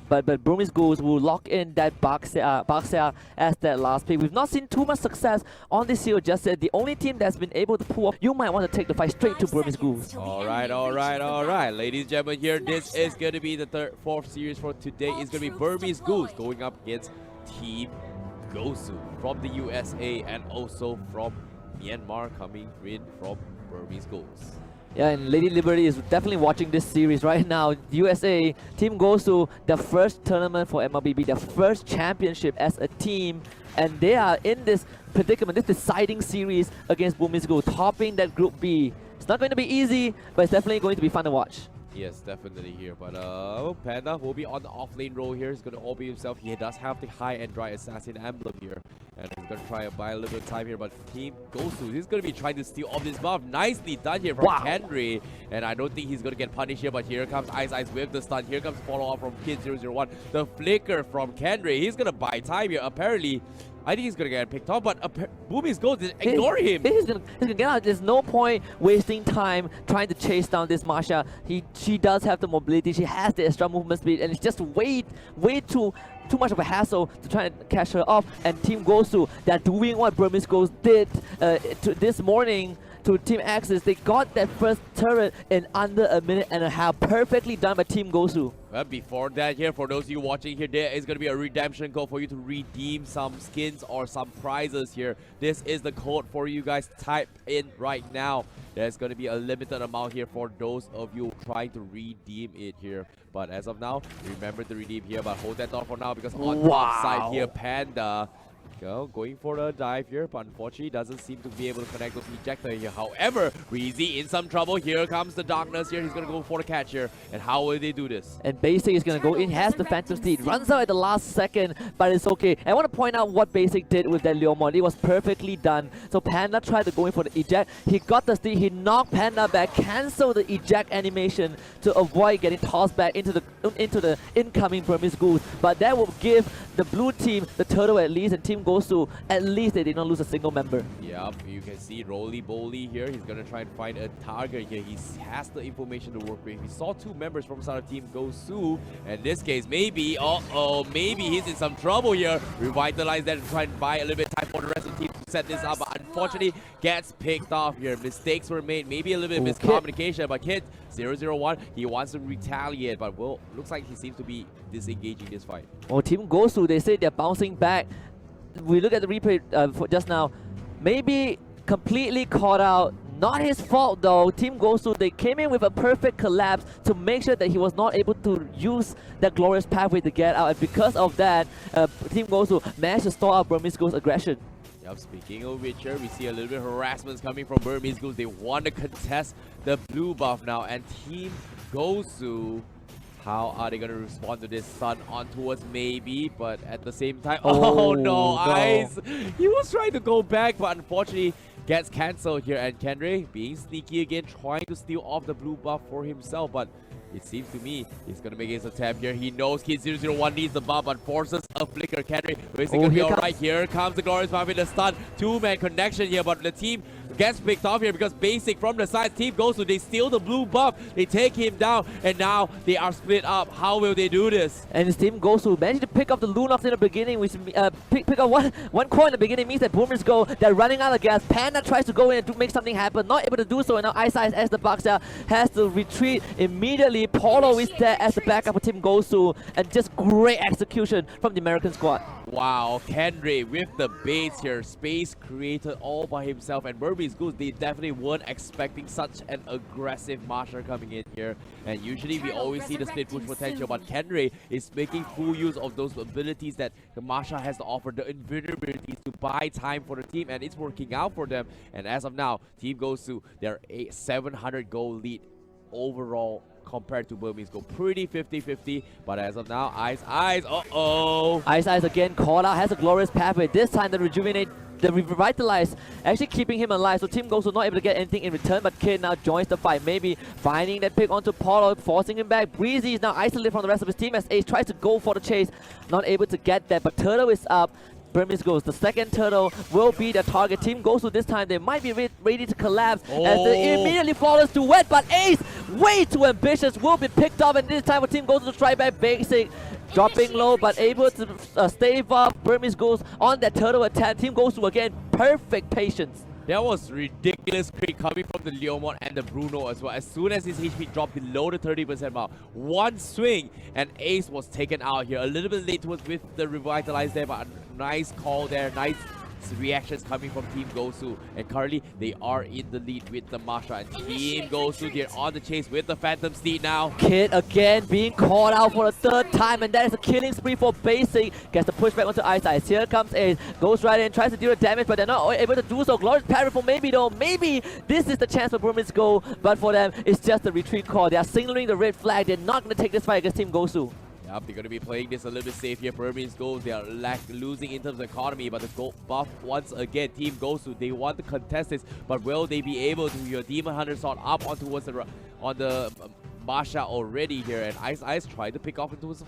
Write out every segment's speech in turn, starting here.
but Burmese Ghouls will lock in that Baxia as that last pick. We've not seen too much success on this series just yet. The only team that's been able to pull off, you might want to take the fight straight to Burmese Ghouls. Alright. Ladies and gentlemen, here, this is going to be the fourth series for today. It's going to be Burmese Ghouls going up against Team GOSU from the USA and also from Myanmar, coming in from Burmese Ghouls. Yeah, and Lady Liberty is definitely watching this series right now. USA, Team GOSU, their first tournament for MLBB, their first championship as a team. And they are in this predicament, this deciding series against Burmese Ghouls, topping that Group B. It's not going to be easy, but it's definitely going to be fun to watch. Yes, definitely here. But Panda will be on the off-lane role here. He's going to OB himself. He does have the high and dry assassin emblem here. And he's going to try and buy a little bit of time here. But Team GOSU, he's going to be trying to steal off this buff. Nicely done here from Henry. And I don't think he's going to get punished here. But here comes Ice with the stun. Here comes follow-up from Kid001. The flicker from Kendry. He's going to buy time here. Apparently, I think he's going to get picked off, but Boomies Ghouls just ignore him. He's going to get out. There's no point wasting time trying to chase down this Masha. She does have the mobility. She has the extra movement speed, and it's just way too much of a hassle to try and catch her off. And Team GOSU, they're doing what Burmese Ghouls did this morning to Team Axis. They got that first turret in under a minute and a half. Perfectly done by Team GOSU. But before that here, for those of you watching here, there is going to be a redemption code for you to redeem some skins or some prizes here. This is the code for you guys. Type in right now. There's going to be a limited amount here for those of you trying to redeem it here. But as of now, remember to redeem here, but hold that thought for now, because on top side here, Panda going for a dive here, but unfortunately doesn't seem to be able to connect those ejector here. However, Reezy in some trouble. Here comes the darkness here. He's going to go for the catch here. And how will they do this? And Basic is going to go in, has the Phantom Steed, runs out at the last second, but it's okay. And I want to point out what Basic did with that Leomon. It was perfectly done. So Panda tried to go in for the eject. He got the steed, he knocked Panda back, canceled the eject animation to avoid getting tossed back into the incoming Burmese Ghouls. But that will give the blue team the turtle at least, and Team GOSU, at least they did not lose a single member. Yep, you can see Roly-Boly here. He's going to try and find a target here. He has the information to work with. He saw two members from side of Team GOSU. In this case, maybe, maybe he's in some trouble here. Revitalize that and try and buy a little bit of time for the rest of the team to set this up. But unfortunately, gets picked off here. Mistakes were made. Maybe a little bit of miscommunication. But Kid001, he wants to retaliate. But well, looks like he seems to be disengaging this fight. Oh, Team GOSU, they say they're bouncing back. We look at the replay for just now. Maybe completely caught out. Not his fault though. Team GOSU, they came in with a perfect collapse to make sure that he was not able to use that glorious pathway to get out. And because of that, Team GOSU managed to stall out Burmese Ghouls' aggression. Yep, speaking of which here, we see a little bit of harassment coming from Burmese Ghouls. They want to contest the blue buff now. And Team GOSU, how are they going to respond to this? Stun on towards maybe, but at the same time, oh no, Ice! He was trying to go back, but unfortunately gets cancelled here. And Kendry being sneaky again, trying to steal off the blue buff for himself, but it seems to me he's going to make his attempt here. He knows Kid001 needs the buff, but forces a flicker. Kendry, is he going to be alright? Here comes the glorious buff with the stun. Two-man connection here, but the team gets picked off here because Basic from the side. Team GOSU, they steal the blue buff, they take him down, and now they are split up. How will they do this? And his Team GOSU managed to pick up the Lunox in the beginning, which pick up one coin in the beginning means that Boomers go, they're running out of gas. Panda tries to go in and to make something happen, not able to do so, and now Ice as the Boxer has to retreat immediately. Polo is there as the backup for Team GOSU, and just great execution from the American squad. Wow, Kendry with the baits here, space created all by himself, and Burmese Ghouls, they definitely weren't expecting such an aggressive Masha coming in here. And usually we always see the split push potential, but Kendry is making full use of those abilities that the Masha has to offer, the invulnerabilities to buy time for the team, and it's working out for them. And as of now, Team GOSU, they're a 700 goal lead overall compared to Burmese Ghouls. Pretty 50-50, but as of now, Ice, Ice again caught out, has a glorious pathway. This time the rejuvenate, the revitalize, actually keeping him alive. So Team GOSU not able to get anything in return, but Kid now joins the fight. Maybe finding that pick onto Polo, forcing him back. Breezy is now isolated from the rest of his team as Ace tries to go for the chase. Not able to get that, but Turtle is up. Burmese Ghouls, the second turtle will be the target. Team GOSU this time, they might be ready to collapse as they immediately flawless duet, but Ace, way too ambitious, will be picked up, and this time for Team GOSU to try back Basic. dropping low, but able to stave off Burmese Ghouls on that turtle attack. Team GOSU again, perfect patience. That was ridiculous crit coming from the Leomon and the Bruno as well. As soon as his HP dropped below the 30% mark, one swing and Ace was taken out here. A little bit late with the Revitalize there, but a nice call there. Nice reactions coming from Team GOSU, and currently they are in the lead with the Masha, and Team GOSU, they're on the chase with the Phantom Steed now. Kid again being called out for the third time, and that is a killing spree for Basic. Gets the pushback onto Ice. Here comes Ace, goes right in, tries to deal the damage, but they're not able to do so. Glorious parry for maybe though. Maybe this is the chance for Burmese Go, but for them it's just a retreat call. They are signaling the red flag. They're not going to take this fight against Team GOSU. Yep, they're going to be playing this a little bit safe here. Burmese Goals, they are losing in terms of economy, but the gold buff once again. Team GOSU, they want to contest this, but will they be able to? Your Demon Hunter sword up on towards the Masha already here, and Ice tried to pick off into his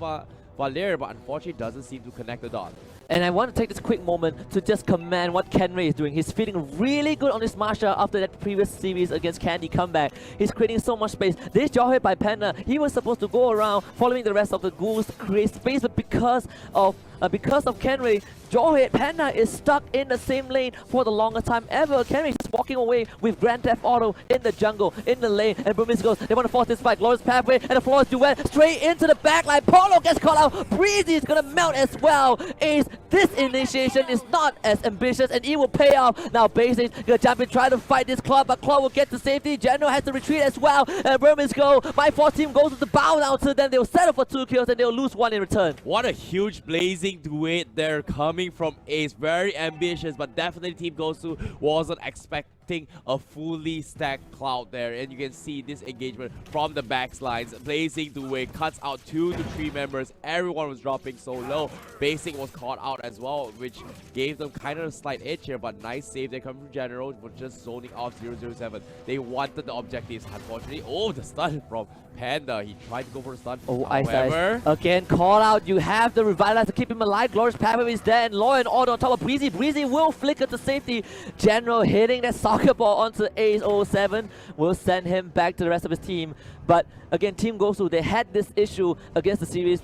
Valeria, but unfortunately doesn't seem to connect the dots. And I want to take this quick moment to just commend what Kenray is doing. He's feeling really good on this Masha after that previous series against Candy comeback. He's creating so much space. This jaw hit by Panda, he was supposed to go around following the rest of the ghouls to create space, but because of Kenray, Jawhead Panda is stuck in the same lane for the longest time ever. Kenray is walking away with Grand Theft Auto in the jungle, in the lane, and Burmese goes, they want to force this fight. Glorious Pathway and the Flawless Duet straight into the backline. Polo gets caught out. Breezy is going to melt as well. Ace, this initiation is not as ambitious, and it will pay off. Now Basic going to jump in, try to fight this Claw, but Claw will get to safety. General has to retreat as well, and Burmese go. My force team goes to the bow down to them. They'll settle for 2 kills, and they'll lose 1 in return. What a huge blazing duet there coming from Ace. Very ambitious, but definitely Team GOSU wasn't expecting a fully stacked Cloud there, and you can see this engagement from the backlines. Blazing duet cuts out 2 to 3 members. Everyone was dropping so low. Basic was caught out as well, which gave them kind of a slight edge here, but nice save there coming from General for just zoning off 007. They wanted the objectives, unfortunately. Oh, the stun from Panda. He tried to go for a stun. Oh, however, Ice. Again, call out. You have the Revitalize to keep him alive. Glorious Pathway is there, and Law and Order on top of Breezy. Breezy will flicker to safety. General hitting that soccer ball onto Ace 07 will send him back to the rest of his team. But again, Team GOSU, they had this issue against the series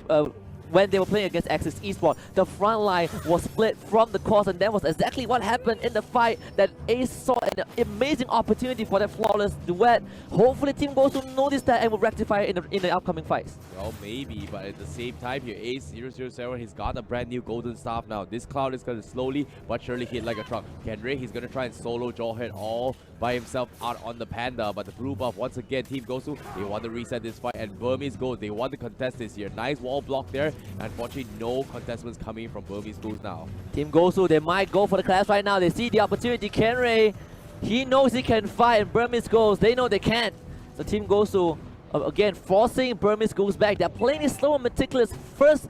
when they were playing against Axis Esports. The front line was split from the course, and that was exactly what happened in the fight that Ace saw an amazing opportunity for that flawless duet. Hopefully Team GOSU noticed that and will rectify it in the upcoming fights. Well, maybe, but at the same time here, Ace 007, he's got a brand new golden staff now. This Cloud is going to slowly but surely hit like a truck. Kenray, he's going to try and solo Jawhead all by himself out on the Panda, but the blue buff, once again, Team GOSU, they want to reset this fight, and Burmese Gold, they want to contest this here. Nice wall block there. Unfortunately, no contestants coming from Burmese Goals now. Team GOSU, they might go for the clash right now. They see the opportunity. Kenray, he knows he can fight, and Burmese Goals, they know they can't. So Team GOSU, again, forcing Burmese Goals back. They're playing it slow and meticulous. First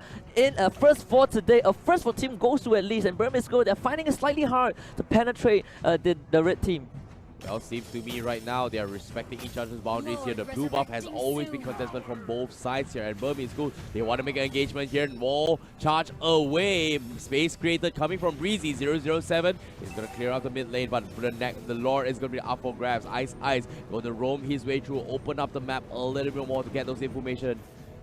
for today, first for Team GOSU at least, and Burmese Goals, they're finding it slightly hard to penetrate the red team. Well, seems to me right now they are respecting each other's boundaries here. The blue buff has always been contested from both sides here, and Burmese Gold, they want to make an engagement here. Wall charge away. Space created coming from Breezy 007. He's going to clear out the mid lane, but the Lord is going to be up for grabs. Ice going to roam his way through, open up the map a little bit more to get those information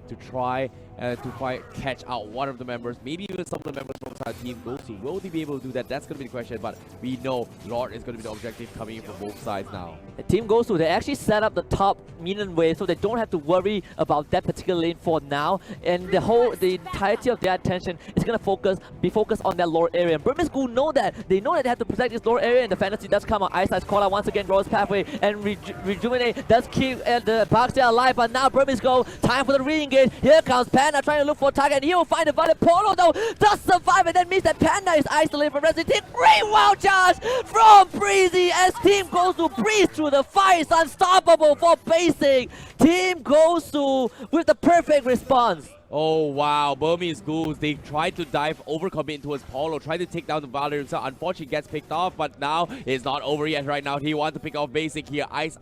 to try to catch out one of the members, maybe even some of the members from our Team GOSU. Will they be able to do that? That's going to be the question, but we know Lord is going to be the objective coming in from both sides now. Team GOSU, they actually set up the top minion wave, so they don't have to worry about that particular lane for now, and the entirety of their attention is going to be focused on that lower area. And Burmese Gold know that. They know that they have to protect this lower area, and the fantasy does come out. Ice call out once again, Glorious Pathway, and Rejuvenate does keep the Bucks there alive, but now Burmese Gold, time for the re-engage. Here comes Panda trying to look for a target, and he will find a Violet. Polo though does survive, and that means that Panda is isolated from Resident Team. Great wow charge from Breezy as Team GOSU breeze through the fire. It's unstoppable for Basic. Team GOSU with the perfect response. Oh wow, Burmese Ghouls, they tried to dive, overcommit into his Polo, tried to take down the Valor himself. Unfortunately, gets picked off, but now it's not over yet right now. He wants to pick off Basic here. Ice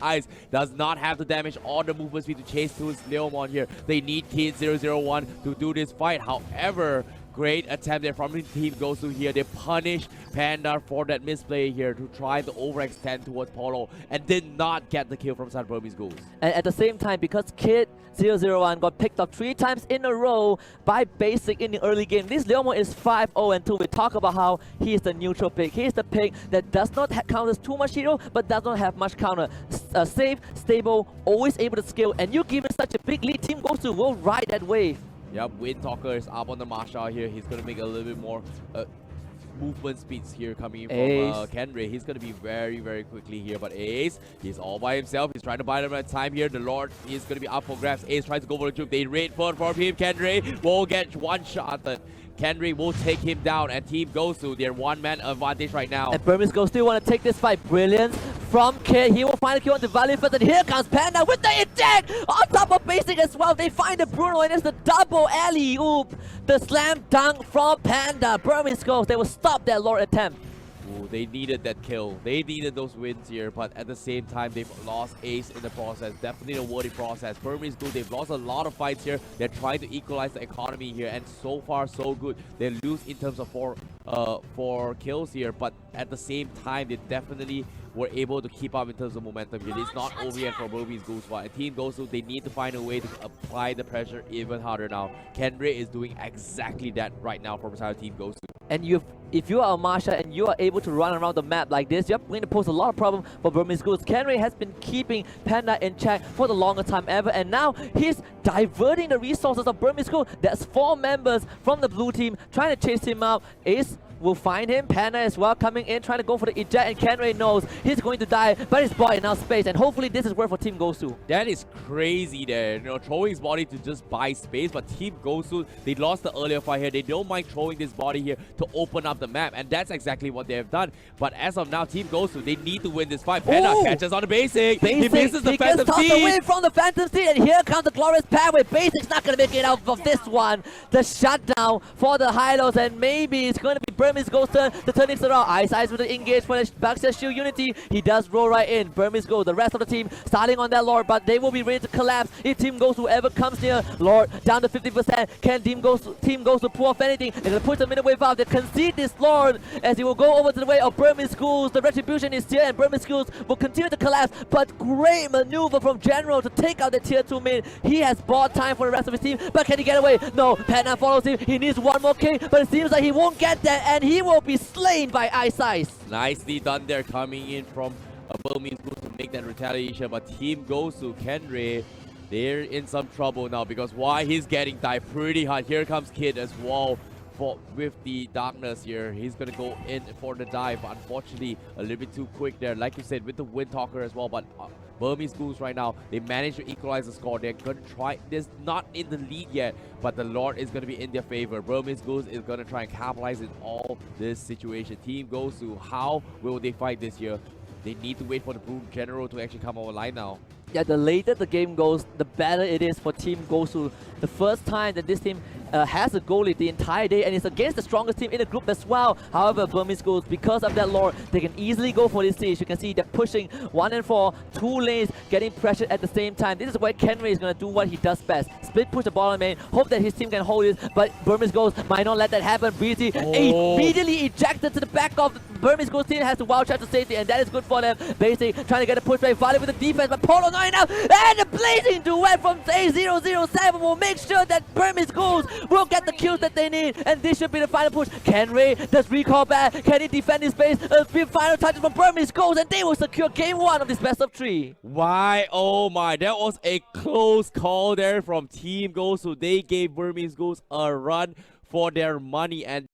does not have the damage or the movement speed to chase to his Leomon here. They need Kid 001 to do this fight. However, great attempt there from the team GOSU here. They punish Panda for that misplay here to try to overextend towards Polo and did not get the kill from San Burmese Ghouls. And at the same time, because Kid 001 got picked up 3 times in a row by Basic in the early game, this Leomo is 5-0-2. We talk about how he is the neutral pick. He is the pick that does not counter too much hero, but does not have much counter. Safe, stable, always able to scale, and you give him such a big lead, Team GOSU will ride that wave. Yep, Wind Talker is up on the Marshal here. He's going to make a little bit more movement speeds here coming in from Kenray. He's going to be very, very quickly here. But Ace, he's all by himself. He's trying to buy them at time here. The Lord is going to be up for grabs. Ace tries to go for the juke. They raid for him. Kenray will get one shot. Kenray will take him down, and Team GOSU, their one-man advantage right now. And Burmese Ghouls still want to take this fight. Brilliance from Kid. He will find a kill on the Valley first, and here comes Panda with the eject on top of Basic as well. They find the Bruno, and it's the double alley-oop. The slam dunk from Panda. Burmese Ghouls, they will stop that Lord attempt. Ooh, they needed that kill. They needed those wins here, but at the same time, they've lost Ace in the process. Definitely a worthy process. Burmese Ghouls, they've lost a lot of fights here. They're trying to equalize the economy here, and so far, so good. They lose in terms of four kills here, but at the same time, they definitely were able to keep up in terms of momentum here. It's not over yet for Burmese Ghouls, but Team GOSU, they need to find a way to apply the pressure even harder now. Kenray is doing exactly that right now for Team GOSU. And if you are a Marsha and you are able to run around the map like this, you're going to pose a lot of problem for Burmese Ghouls. Kenray has been keeping Panda in check for the longest time ever, and now he's diverting the resources of Burmese Ghouls. There's 4 members from the blue team trying to chase him out. Ace will find him. Panda as well coming in, trying to go for the eject, and Kenray knows he's going to die, but he's bought enough space, and hopefully this is worth for Team GOSU. That is crazy there, throwing his body to just buy space, but Team GOSU, they lost the earlier fight here. They don't mind throwing this body here to open up the map, and that's exactly what they have done. But as of now, Team GOSU, they need to win this fight. Panda catches on the Basic. He misses the Phantom Seed. Away from the Phantom Seed, and here comes the glorious pathway. Basic's not going to make it out of this one. The shutdown for the Hylos, and maybe it's going to be Burmese Ghouls' turn to turn this around. Ice with the engage for the Baxter Shield Unity. He does roll right in. Burmese Ghouls, the rest of the team starting on that Lord, but they will be ready to collapse if Team GOSU whoever comes near. Lord down to 50%. Can Team GOSU pull off anything? They're going to push the middle wave out. They concede this Lord as he will go over to the way of Burmese Ghouls. The retribution is here, and Burmese Ghouls will continue to collapse, but great maneuver from General to take out the tier 2 mid. He has bought time for the rest of his team, but can he get away? No, Panda follows him. He needs one more king, but it seems like he won't get that, and he will be slain by Ice. Nicely done there, coming in from Burmese Ghouls to make that retaliation, but Team GOSU, Kenray, they're in some trouble now because why he's getting dived pretty hard. Here comes Kid as well. With the darkness here, he's gonna go in for the dive. Unfortunately, a little bit too quick there, like you said, with the Wind Talker as well. But Burmese Ghouls right now, they managed to equalize the score. They're gonna try. This not in the lead yet, but the Lord is gonna be in their favor. Burmese Ghouls is gonna try and capitalize in all this situation. Team GOSU, how will they fight this year? They need to wait for the Blue General to actually come online now. Yeah, the later the game goes, the better it is for Team GOSU. The first time that this team has a goal lead the entire day, and it's against the strongest team in the group as well. However, Burmese Ghouls, because of that Lord, they can easily go for this stage. You can see they're pushing 1 and 4, 2 lanes, getting pressured at the same time. This is where Kenray is going to do what he does best. Split push the bottom lane, hope that his team can hold it, but Burmese Ghouls might not let that happen. Breezy immediately ejected to the back of the Burmese Ghouls team, has to wild trap to safety, and that is good for them. Basic trying to get a push by Valley with the defense, but Polo not enough, and the blazing duet from A007 will make sure that Burmese Ghouls will get the kills that they need, and this should be the final push. Kenray does recall back. Can he defend his base? A few final touches from Burmese Ghouls, and they will secure game 1 of this best of 3. Why? Oh my, that was a close call there from Team GOSU. They gave Burmese Ghouls a run for their money, and